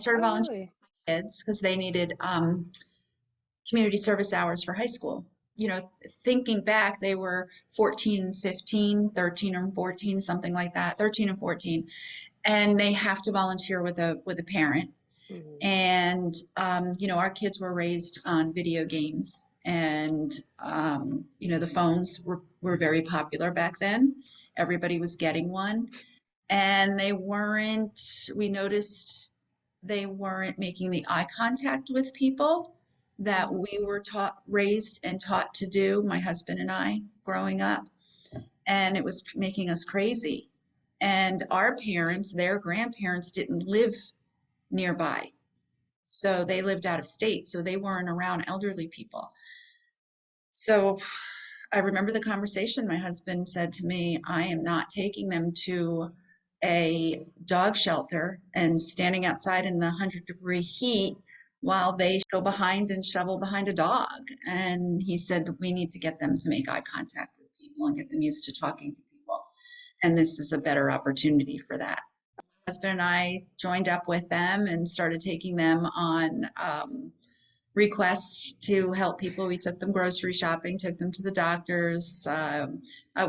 started Oh, volunteering really? with kids because they needed community service hours for high school. You know, thinking back, they were 14, 15, 13 or 14, something like that, 13 and 14. And they have to volunteer with a parent. Mhm. And you know, our kids were raised on video games, and you know, the phones were very popular back then. Everybody was getting one, and we noticed they weren't making the eye contact with people that Mhm. we were raised and taught to do, my husband and I, growing up. And it was making us crazy. And our parents, their grandparents, didn't live nearby. So they lived out of state, so they weren't around elderly people. So I remember the conversation. My husband said to me, I am not taking them to a dog shelter and standing outside in the 100-degree heat while they go behind and shovel behind a dog. And he said, we need to get them to make eye contact with people and get them used to talking to people. And this is a better opportunity for that. My husband and I joined up with them and started taking them on requests to help people. We took them grocery shopping, took them to the doctors.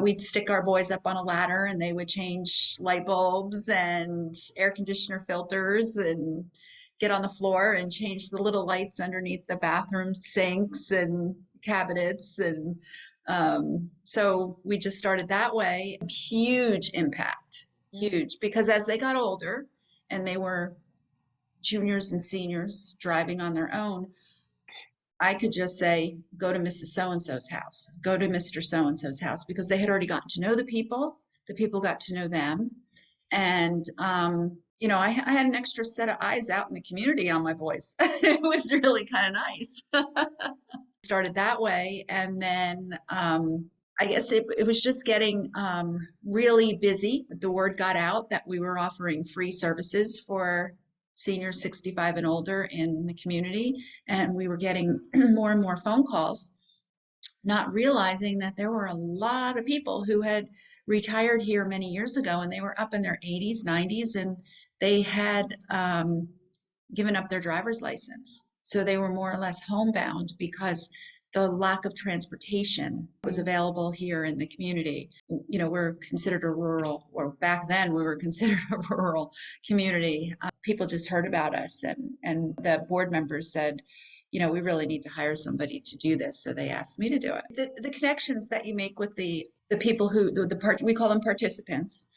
We'd stick our boys up on a ladder and they would change light bulbs and air conditioner filters and get on the floor and change the little lights underneath the bathroom sinks and cabinets. And so we just started that way. Huge impact, Mhm. huge, because as they got older and they were juniors and seniors driving on their own, I could just say, go to Mrs. So-and-so's house, go to Mr. So-and-so's house, because they had already gotten to know the people got to know them. And, you know, I had an extra set of eyes out in the community on my boys. It was really kind of nice. Started that way. And then I guess it was just getting really busy. The word got out that we were offering free services for seniors 65 and older in the community. And we were getting more and more phone calls, not realizing that there were a lot of people who had retired here many years ago and they were up in their 80s, 90s, and they had given up their driver's license. So they were more or less homebound because the lack of transportation was available here in the community. You know, we're considered a rural, or back then we were considered a rural community. People just heard about us, and the board members said, you know, we really need to hire somebody to do this. So they asked me to do it. The connections that you make with the people who, we call them participants,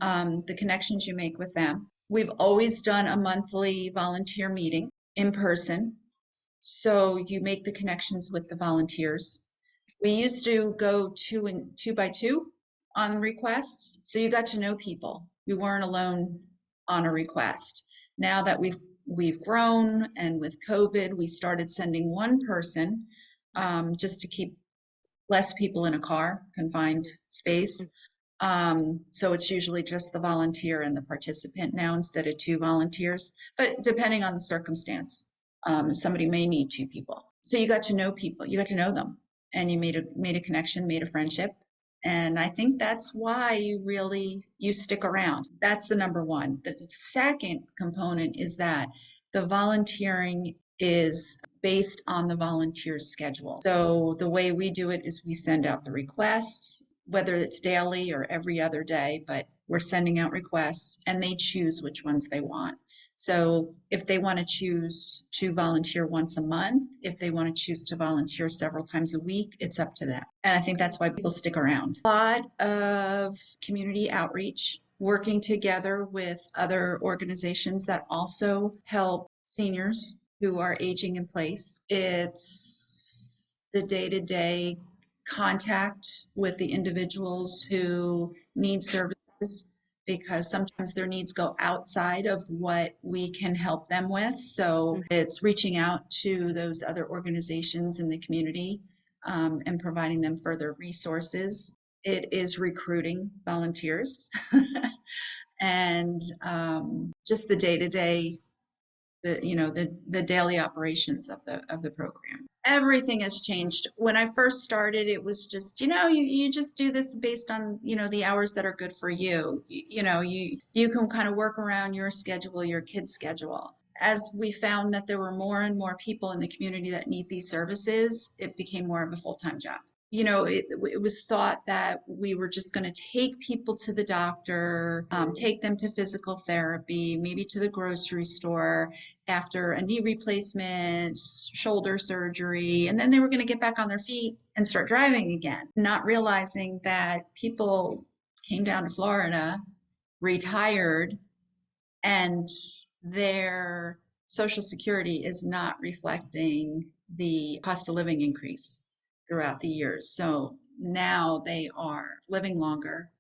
Mhm. the connections you make with them. We've always done a monthly volunteer meeting in person. So you make the connections with the volunteers. We used to go two by two on requests. So you got to know people. You weren't alone on a request. Now that we've grown, and with COVID, we started sending one person just to keep less people in a car, confined space. So it's usually just the volunteer and the participant now instead of two volunteers, but depending on the circumstance, somebody may need two people. So you got to know people, you got to know them, and you made a connection, made a friendship. And I think that's why you stick around. That's the number one. The second component is that the volunteering is based on the volunteer's schedule. So the way we do it is we send out the requests, whether it's daily or every other day, but we're sending out requests and they choose which ones they want. So if they want to choose to volunteer once a month, if they want to choose to volunteer several times a week, it's up to them. And I think that's why people stick around. A lot of community outreach, working together with other organizations that also help seniors who are aging in place. It's the day-to-day contact with the individuals who need services, because sometimes their needs go outside of what we can help them with. So Mhm. it's reaching out to those other organizations in the community and providing them further resources. It is recruiting volunteers and just the day-to-day, the daily operations of the program. Everything has changed. When I first started, it was just, you just do this based on, the hours that are good for you. You can kind of work around your schedule, your kid's schedule. as we found that there were more and more people in the community that need these services, it became more of a full-time job. It was thought that we were just going to take people to the doctor, take them to physical therapy, maybe to the grocery store after a knee replacement, shoulder surgery, and then they were going to get back on their feet and start driving again, not realizing that people came down to Florida, retired, and their Social Security is not reflecting the cost of living increase throughout the years. So now they are living longer,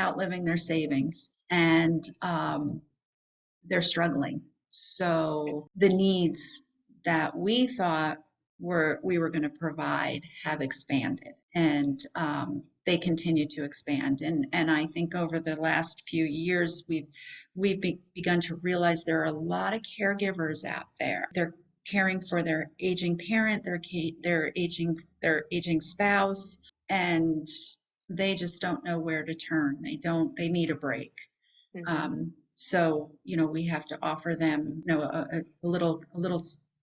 outliving their savings, and they're struggling. So the needs that we thought we were going to provide have expanded, and they continue to expand. And I think over the last few years, we've begun to realize there are a lot of caregivers out there. They're caring for their aging parent, their aging spouse, and they just don't know where to turn. They need a break. So, we have to offer them, a little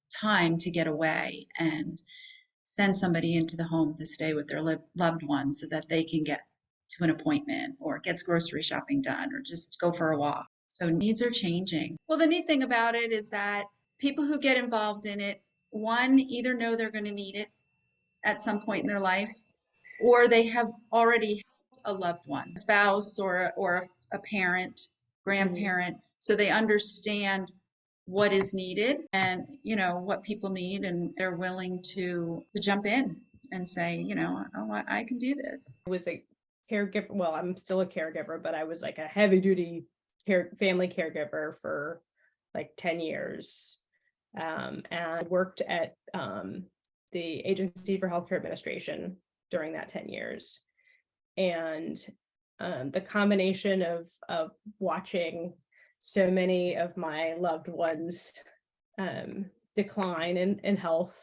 time to get away and send somebody into the home to stay with their loved ones so that they can get to an appointment or gets grocery shopping done or just go for a walk. So needs are changing. Well, the neat thing about it is that people who get involved in it, one, either know they're going to need it at some point in their life, or they have already helped a loved one, a spouse or a parent, grandparent, so they understand what is needed and what people need, and they're willing to jump in and say, oh, I can do this. I was a caregiver. Well, I'm still a caregiver, but I was like a heavy duty family caregiver for like 10 years. And I worked at the Agency for Healthcare Administration during that 10 years. And the combination of watching so many of my loved ones decline in health,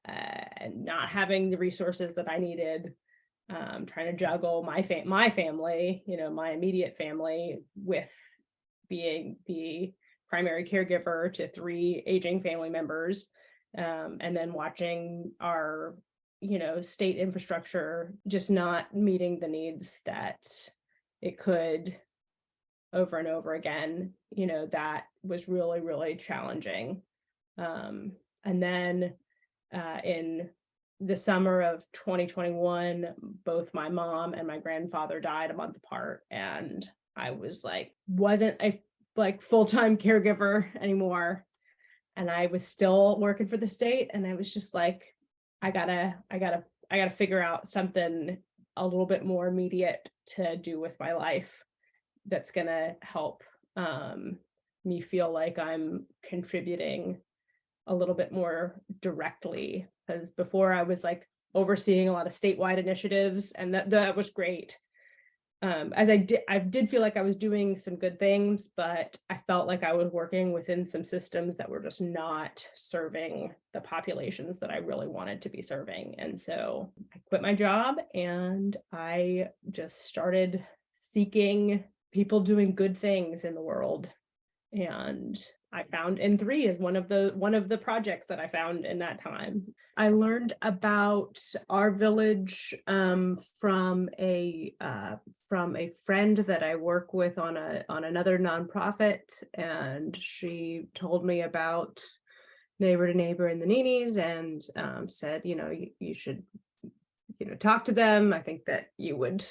and not having the resources that I needed, trying to juggle my family, my immediate family, with being the primary caregiver to 3 aging family members, and then watching our state infrastructure just not meeting the needs that it could over and over again. That was really, really challenging. And then in the summer of 2021, both my mom and my grandfather died a month apart, and I wasn't a full-time caregiver anymore, and I was still working for the state, and I was just like, I gotta figure out something a little bit more immediate to do with my life that's gonna help me feel like I'm contributing a little bit more directly, because before I was overseeing a lot of statewide initiatives, and that was great. As I did feel like I was doing some good things, but I felt like I was working within some systems that were just not serving the populations that I really wanted to be serving. And so I quit my job and I just started seeking people doing good things in the world. And I found N3 as one of the projects that I found in that time. I learned about our village from a friend that I work with on another nonprofit, and she told me about Neighbor to Neighbor in the Nenes, and said, you should talk to them. I think that you would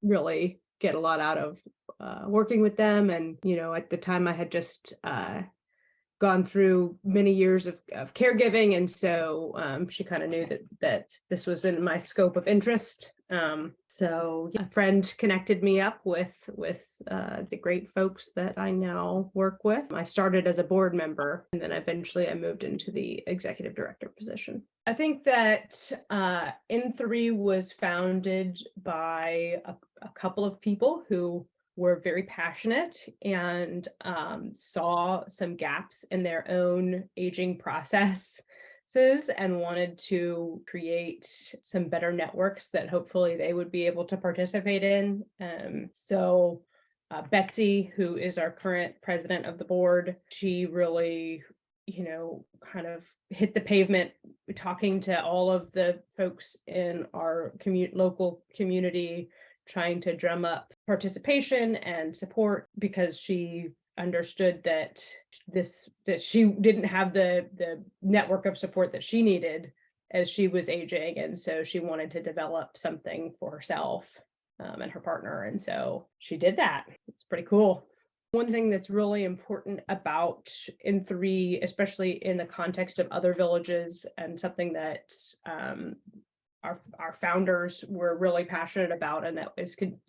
really get a lot out of working with them. And at the time I had just gone through many years of caregiving, and so she kind of knew that this was in my scope of interest. So a friend connected me up with the great folks that I now work with. I started as a board member, and then eventually I moved into the executive director position. I think that N3 was founded by a couple of people who were very passionate and saw some gaps in their own aging processes and wanted to create some better networks that hopefully they would be able to participate in. So Betsy, who is our current president of the board, she really, kind of hit the pavement talking to all of the folks in our local community, trying to drum up participation and support, because she understood that she didn't have the network of support that she needed as she was aging, and so she wanted to develop something for herself and her partner, and so she did that. It's pretty cool. One thing that's really important about In3, especially in the context of other villages, and something that our founders were really passionate about, and that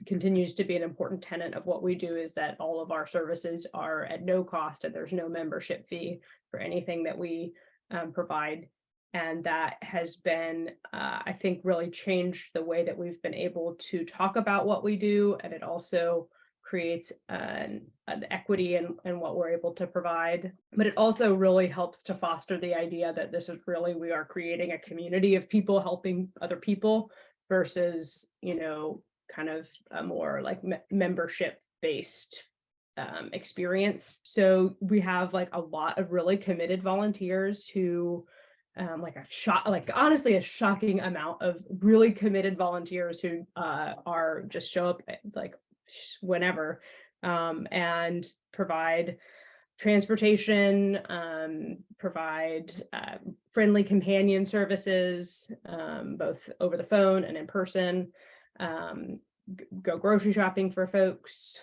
continues to be an important tenet of what we do, is that all of our services are at no cost, and there's no membership fee for anything that we provide. And that has been, I think, really changed the way that we've been able to talk about what we do. And it also creates an equity in what we're able to provide. But it also really helps to foster the idea that this is really, we are creating a community of people helping other people versus, kind of a more like membership based experience. So we have like a lot of really committed volunteers who honestly a shocking amount of really committed volunteers who are just show up like whenever and provide transportation, provide friendly companion services, both over the phone and in person, go grocery shopping for folks,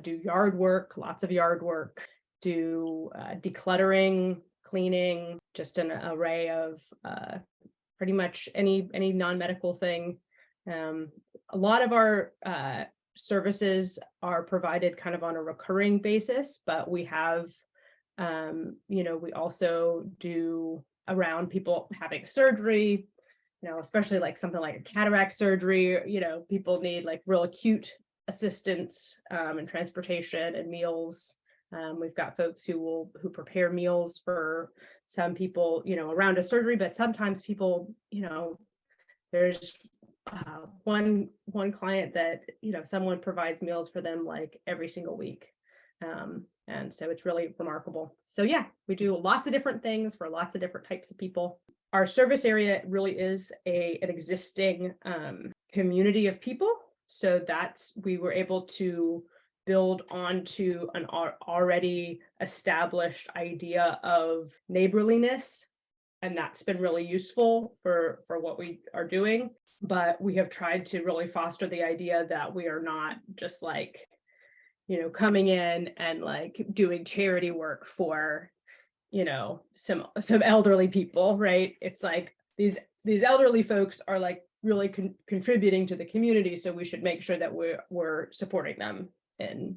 do yard work, lots of yard work, do decluttering, cleaning, just an array of pretty much any non-medical thing. A lot of our services are provided kind of on a recurring basis, but we have, we also do around people having surgery, especially like something like a cataract surgery, people need like real acute assistance and transportation and meals. We've got folks who prepare meals for some people, around a surgery, but sometimes people, there's one client that, someone provides meals for them like every single week. And so it's really remarkable. So yeah, we do lots of different things for lots of different types of people. Our service area really is an existing community of people. So we were able to build onto an already established idea of neighborliness. And that's been really useful for what we are doing. But we have tried to really foster the idea that we are not just like, coming in and like doing charity work for, some elderly people, right? It's like these elderly folks are like really contributing to the community. So we should make sure that we're supporting them and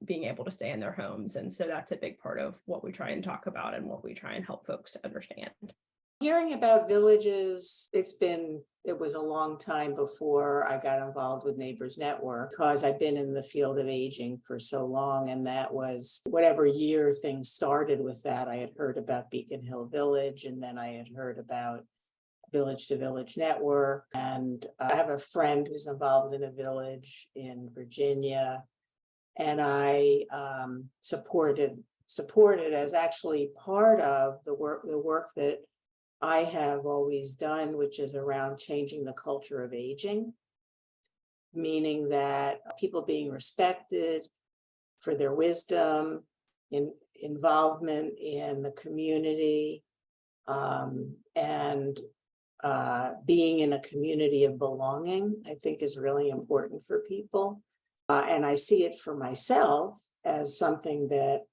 being able to stay in their homes. And so that's a big part of what we try and talk about and what we try and help folks understand. Hearing about villages, it was a long time before I got involved with Neighbors Network, because I've been in the field of aging for so long. And that was whatever year things started with that. I had heard about Beacon Hill Village, and then I had heard about Village to Village Network. And I have a friend who's involved in a village in Virginia, and I supported as actually part of the work that I have always done, which is around changing the culture of aging, meaning that people being respected for their wisdom, involvement in the community, and being in a community of belonging, I think is really important for people. And I see it for myself as something that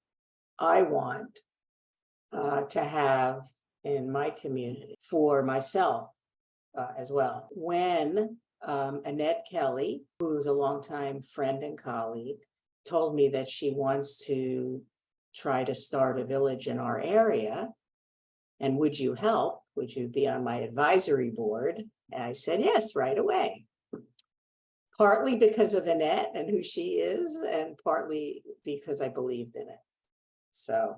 I want to have in my community for myself as well. When Annette Kelly, who's a longtime friend and colleague, told me that she wants to try to start a village in our area, and would you help? Would you be on my advisory board? And I said yes, right away. Partly because of Annette and who she is, and partly because I believed in it. So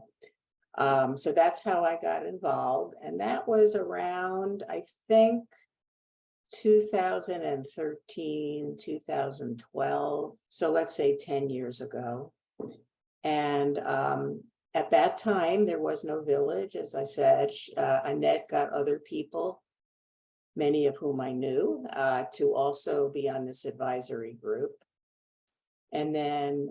that's how I got involved. And that was around, I think, 2013, 2012. So let's say 10 years ago. And at that time, there was no village. As I said, Annette got other people, many of whom I knew, to also be on this advisory group. And then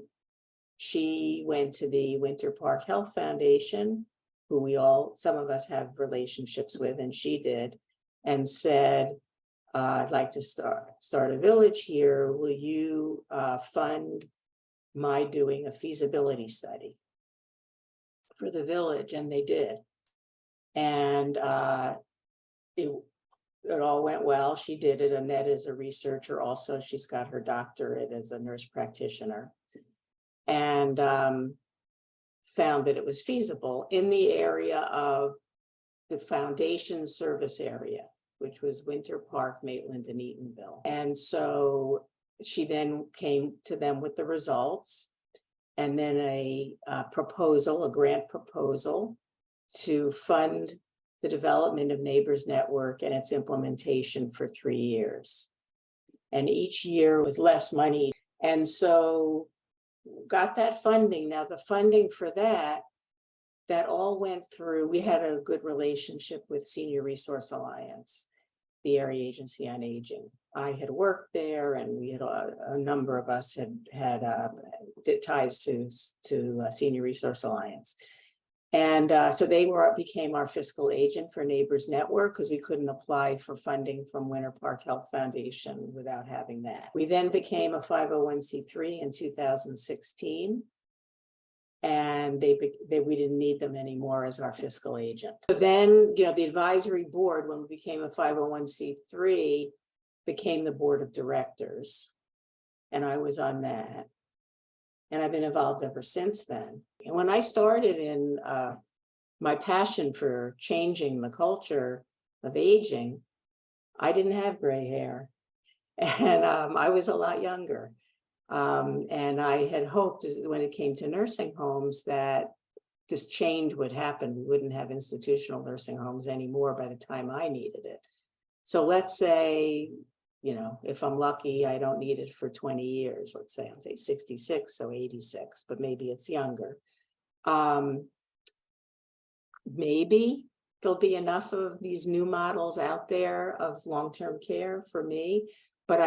she went to the Winter Park Health Foundation, who some of us have relationships with, and she did, and said, I'd like to start a village here. Will you fund my doing a feasibility study for the village? And they did. And it all went well. She did it. Annette is a researcher also. She's got her doctorate as a nurse practitioner. And found that it was feasible in the area of the foundation service area, which was Winter Park, Maitland, and Eatonville. And so she then came to them with the results, and then a grant proposal to fund the development of Neighbors Network and its implementation for 3 years. And each year was less money. And so got that funding. Now the funding for that all went through, we had a good relationship with Senior Resource Alliance, the area agency on aging. I had worked there, and we had a number of us had ties to Senior Resource Alliance. And so they became our fiscal agent for Neighbors Network, because we couldn't apply for funding from Winter Park Health Foundation without having that. We then became a 501c3 in 2016. And we didn't need them anymore as our fiscal agent. So then, the advisory board, when we became a 501c3, became the board of directors. And I was on that. And I've been involved ever since then. And when I started in my passion for changing the culture of aging, I didn't have gray hair. And I was a lot younger. And I had hoped, when it came to nursing homes, that this change would happen. We wouldn't have institutional nursing homes anymore by the time I needed it. So let's say, if I'm lucky, I don't need it for 20 years. Let's say I'm 66, so 86, but maybe it's younger. Maybe there'll be enough of these new models out there of long-term care for me. But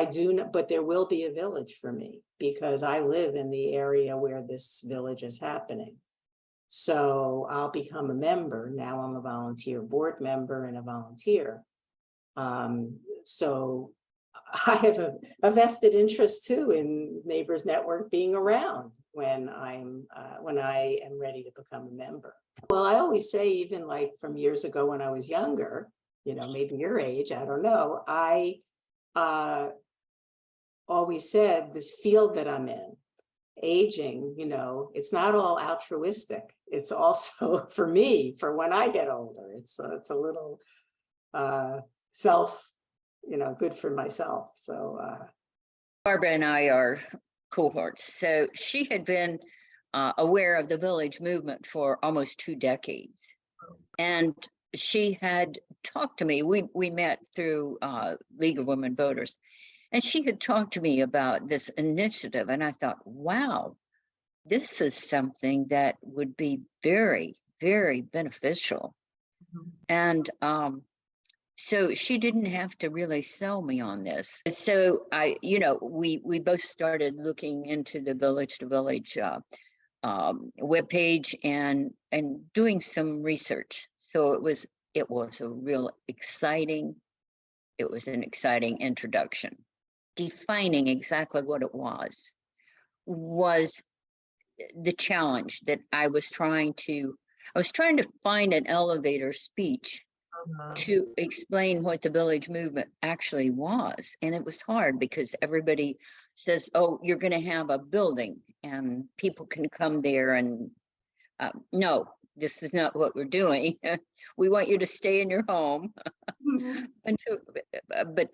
but there will be a village for me, because I live in the area where this village is happening. So I'll become a member. Now I'm a volunteer board member and a volunteer. So I have a vested interest too in Neighbors Network being around when I am ready to become a member. Well, I always say, even like from years ago when I was younger, maybe your age, I don't know, I always said, this field that I'm in, aging, it's not all altruistic. It's also for me, for when I get older. It's a little self, good for myself. So Barbara and I are cohorts. So she had been aware of the village movement for almost 2 decades. And she had talked to me. We met through League of Women Voters. And she had talked to me about this initiative. And I thought, wow, this is something that would be very, very beneficial. Mm-hmm. And so she didn't have to really sell me on this. So we both started looking into the Village to Village webpage and doing some research. So it was an exciting introduction. Defining exactly what it was the challenge that I was trying to find an elevator speech to explain what the village movement actually was. And it was hard, because everybody says, oh, you're going to have a building and people can come there, and no, this is not what we're doing. We want you to stay in your home. But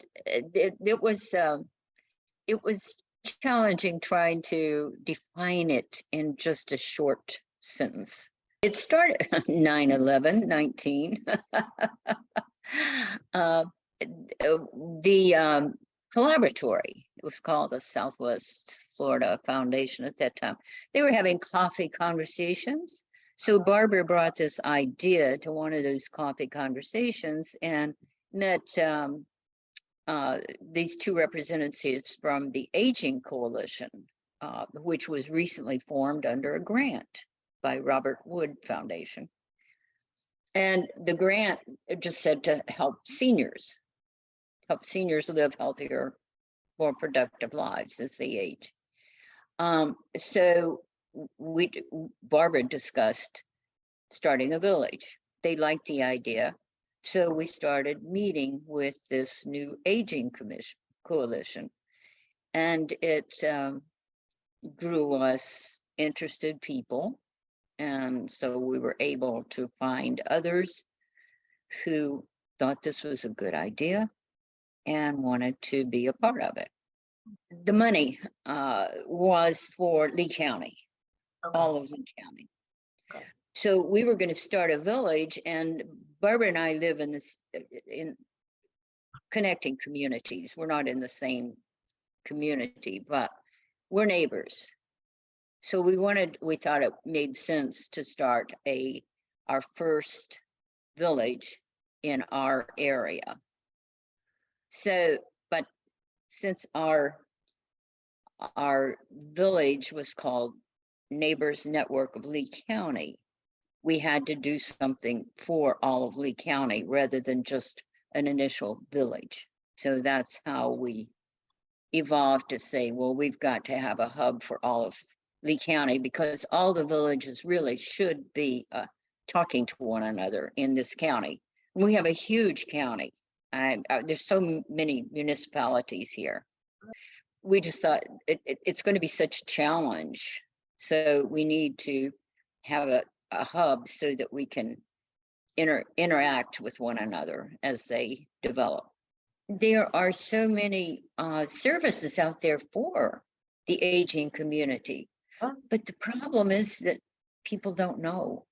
it was challenging trying to define it in just a short sentence. It started 9/11/19. the collaboratory, it was called the Southwest Florida Foundation at that time. They were having coffee conversations. So Barbara brought this idea to one of those coffee conversations and met these two representatives from the Aging Coalition, which was recently formed under a grant by Robert Wood Foundation. And the grant just said to help seniors live healthier, more productive lives as they age. So Barbara discussed starting a village. They liked the idea. So we started meeting with this new aging coalition, and it grew us interested people. And so we were able to find others who thought this was a good idea and wanted to be a part of it. The money was for Lee County, all of Lee County. Okay. So we were going to start a village, and Barbara and I live in connecting communities. We're not in the same community, but we're neighbors. So we thought it made sense to start our first village in our area. So, but since our village was called Neighbors Network of Lee County, we had to do something for all of Lee County rather than just an initial village. So that's how we evolved to say, well, we've got to have a hub for all of Lee County, because all the villages really should be talking to one another in this county. We have a huge county. There's so many municipalities here. We just thought it's going to be such a challenge. So we need to have a hub so that we can interact with one another as they develop. There are so many services out there for the aging community. But the problem is that people don't know.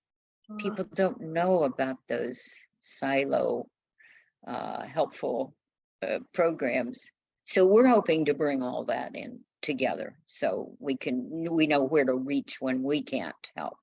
People don't know about those silo helpful programs. So we're hoping to bring all that in together so we know where to reach when we can't help.